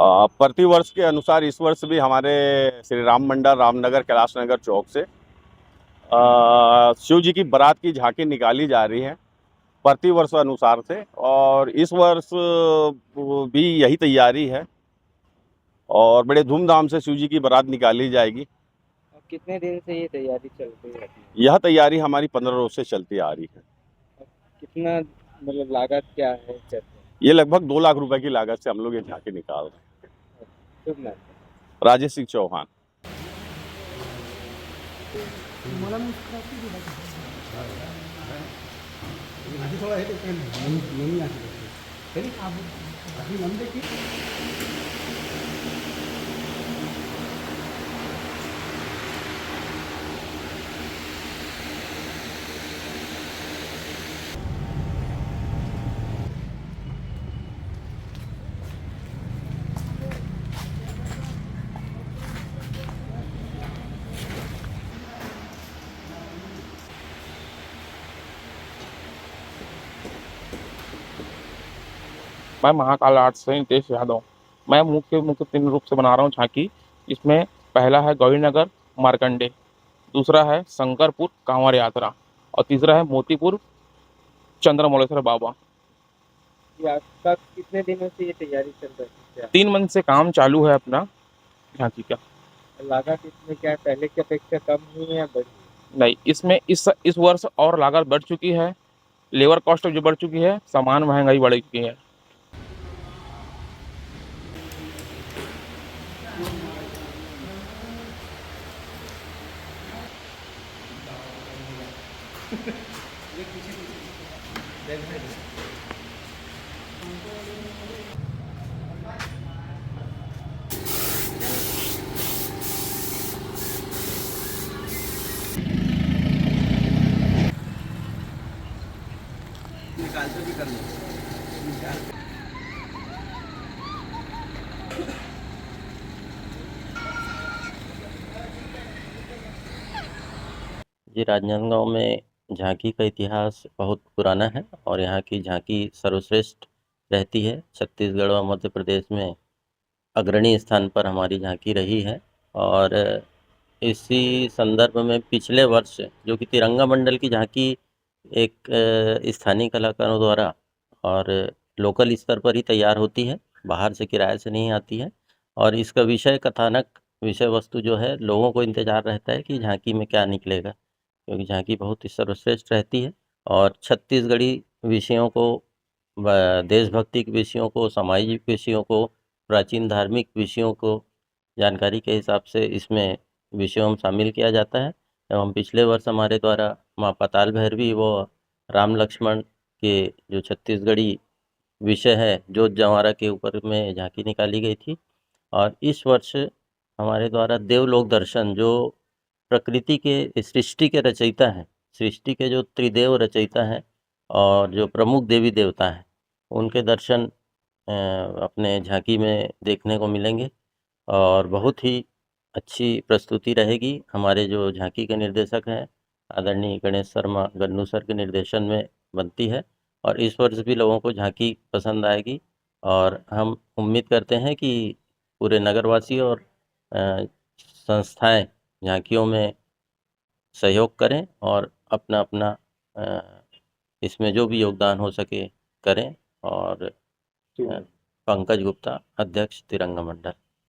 प्रतिवर्ष के अनुसार इस वर्ष भी हमारे श्री राम मंडल रामनगर कैलाश नगर चौक से शिव जी की बारात की झांकी निकाली जा रही है प्रतिवर्ष अनुसार से। और इस वर्ष भी यही तैयारी है और बड़े धूमधाम से शिव जी की बारात निकाली जाएगी। और कितने दिन से ये तैयारी चलती रहती है? यह तैयारी हमारी 15 रोज से चलती आ रही है। और कितना मतलब लागत क्या है चलते? ये लगभग 2 लाख रुपए की लागत से हम लोग ये झांकी निकाल रहे शुभ नाम। हैं। राजेश सिंह चौहान। मैं महाकाल आर्ट्स से नितेश यादव। मैं मुख्य 3 रूप से बना रहा हूँ झांकी। इसमें पहला है गौरीनगर मार्कंडे, दूसरा है शंकरपुर कांवड़ यात्रा और तीसरा है मोतीपुर चंद्रमौलेश्वर बाबा। ये आपका कितने दिनों से ये तैयारी चल रही है? 3 मंथ से काम चालू है अपना झांकी का। लागत इसमें क्या पहले की अपेक्षा कम हुई है या बढ़ी? नहीं, इसमें इस वर्ष और लागत बढ़ चुकी है, लेबर कॉस्ट जो बढ़ चुकी है, सामान महंगाई बढ़ चुकी है। जी, राजनांदगांव में झांकी का इतिहास बहुत पुराना है और यहाँ की झांकी सर्वश्रेष्ठ रहती है। छत्तीसगढ़ व मध्य प्रदेश में अग्रणी स्थान पर हमारी झांकी रही है। और इसी संदर्भ में पिछले वर्ष जो कि तिरंगा मंडल की झांकी एक स्थानीय कलाकारों द्वारा और लोकल स्तर पर ही तैयार होती है, बाहर से किराए से नहीं आती है। और इसका विषय कथानक विषय वस्तु जो है, लोगों को इंतजार रहता है कि झांकी में क्या निकलेगा, क्योंकि झांकी बहुत ही सर्वश्रेष्ठ रहती है और छत्तीसगढ़ी विषयों को, देशभक्ति के विषयों को, सामाजिक विषयों को, प्राचीन धार्मिक विषयों को जानकारी के हिसाब से इसमें विषयों में शामिल किया जाता है। एवं पिछले वर्ष हमारे द्वारा माँ पाताल भैरवी व राम लक्ष्मण के जो छत्तीसगढ़ी विषय है, जोत जंवारा के ऊपर में झांकी निकाली गई थी। और इस वर्ष हमारे द्वारा देवलोक दर्शन, जो प्रकृति के सृष्टि के रचयिता हैं, सृष्टि के जो त्रिदेव रचयिता हैं और जो प्रमुख देवी देवता हैं, उनके दर्शन अपने झांकी में देखने को मिलेंगे और बहुत ही अच्छी प्रस्तुति रहेगी। हमारे जो झांकी के निर्देशक हैं आदरणीय गणेश शर्मा गन्नू सर के निर्देशन में बनती है और इस वर्ष भी लोगों को झांकी पसंद आएगी। और हम उम्मीद करते हैं कि पूरे नगरवासी और संस्थाएं झांकियों में सहयोग करें और अपना अपना इसमें जो भी योगदान हो सके करें। और पंकज गुप्ता, अध्यक्ष तिरंगा मंडल।